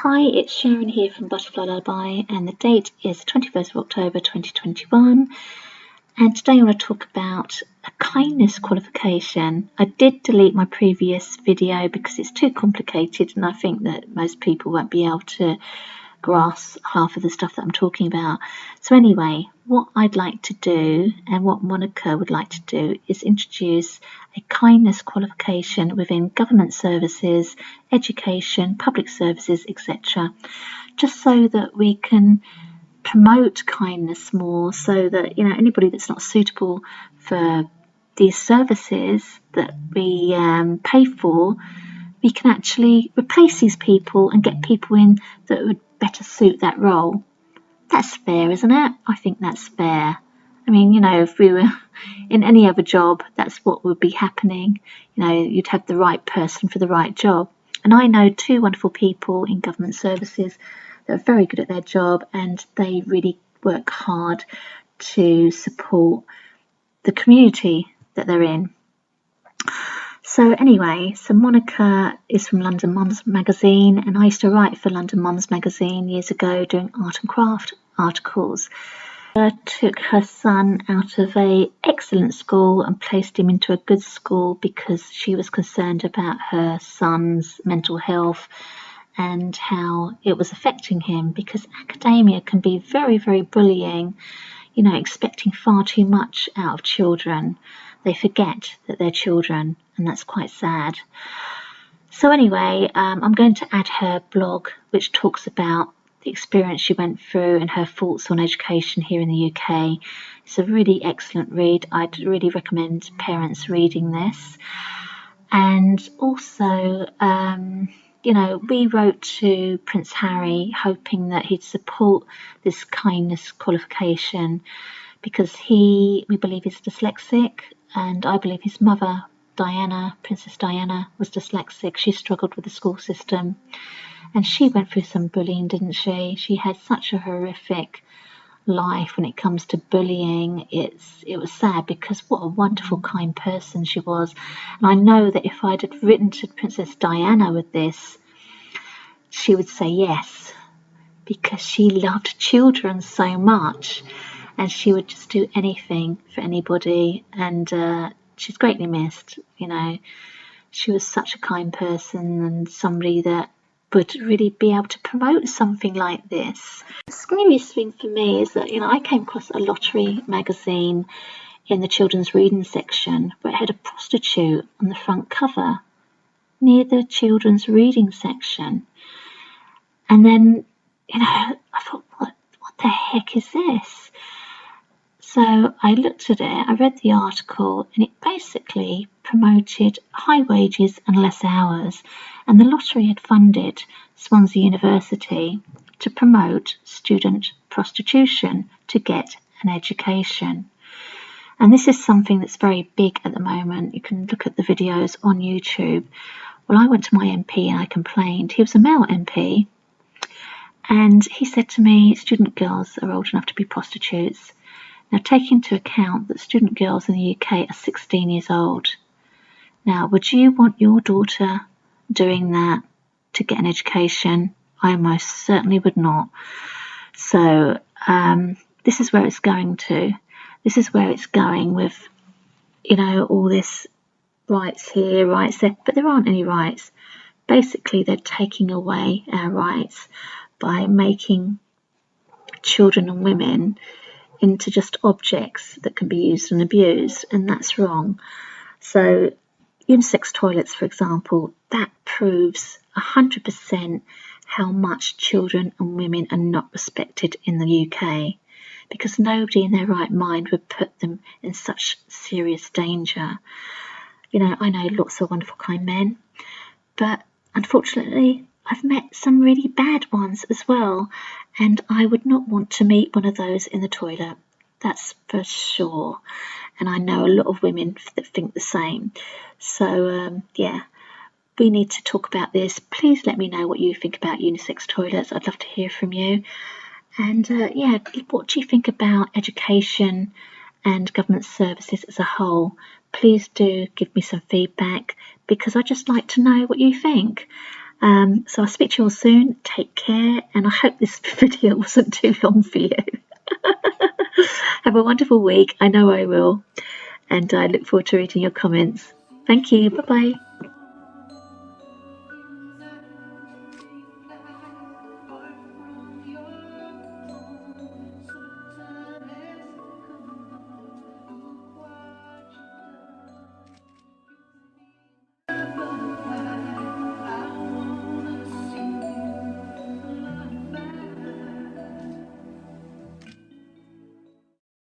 Hi, it's Sharon here from Butterfly Lullaby, and the date is 21st of October 2021. And today I want to talk about a kindness qualification. I did delete my previous video because it's too complicated, and I think that most people won't be able to grasp half of the stuff that I'm talking about. So anyway, what I'd like to do, and what Monica would like to do, is introduce a kindness qualification within government services, education, public services, etc., just so that we can promote kindness more, so that anybody that's not suitable for these services that we pay for, we can actually replace these people and get people in that would better suit that role. That's fair, isn't it? I think that's fair. I mean, if we were in any other job, that's what would be happening. You'd have the right person for the right job. And I know two wonderful people in government services that are very good at their job, and they really work hard to support the community that they're in. So anyway, Monica is from London Mums magazine, and I used to write for London Mums magazine years ago doing art and craft articles. Took her son out of an excellent school and placed him into a good school because she was concerned about her son's mental health and how it was affecting him, because academia can be very, very bullying, expecting far too much out of children. They forget that they're children, and that's quite sad. So anyway, I'm going to add her blog, which talks about the experience she went through and her thoughts on education here in the UK. It's a really excellent read. I'd really recommend parents reading this. And also, we wrote to Prince Harry hoping that he'd support this kindness qualification, because we believe he's dyslexic, and I believe his mother, Diana, Princess Diana, was dyslexic. She struggled with the school system, and she went through some bullying, didn't she? She had such a horrific life when it comes to bullying. It was sad, because what a wonderful, kind person she was. And I know that if I'd have written to Princess Diana with this, she would say yes, because she loved children so much, and she would just do anything for anybody. And she's greatly missed. She was such a kind person, and somebody that would really be able to promote something like this. The scariest thing for me is that I came across a lottery magazine in the children's reading section where it had a prostitute on the front cover near the children's reading section. And then I thought, what the heck is this? So I looked at it, I read the article, and it basically promoted high wages and less hours. And the lottery had funded Swansea University to promote student prostitution to get an education. And this is something that's very big at the moment. You can look at the videos on YouTube. Well, I went to my MP and I complained. He was a male MP. And he said to me, student girls are old enough to be prostitutes. Now, take into account that student girls in the UK are 16 years old. Now, would you want your daughter doing that to get an education? I most certainly would not. So this is where it's going to. This is where it's going with, all this rights here, rights there. But there aren't any rights. Basically, they're taking away our rights by making children and women into just objects that can be used and abused, and that's wrong. So unisex toilets, for example, that proves 100% how much children and women are not respected in the UK, because nobody in their right mind would put them in such serious danger. I know lots of wonderful, kind men, but unfortunately I've met some really bad ones as well, and I would not want to meet one of those in the toilet. That's for sure. And I know a lot of women that think the same. So, we need to talk about this. Please let me know what you think about unisex toilets. I'd love to hear from you. And, what do you think about education and government services as a whole? Please do give me some feedback, because I just like to know what you think. So I'll speak to you all soon. Take care, and I hope this video wasn't too long for you. Have a wonderful week. I know I will. And I look forward to reading your comments. Thank you. Bye-bye.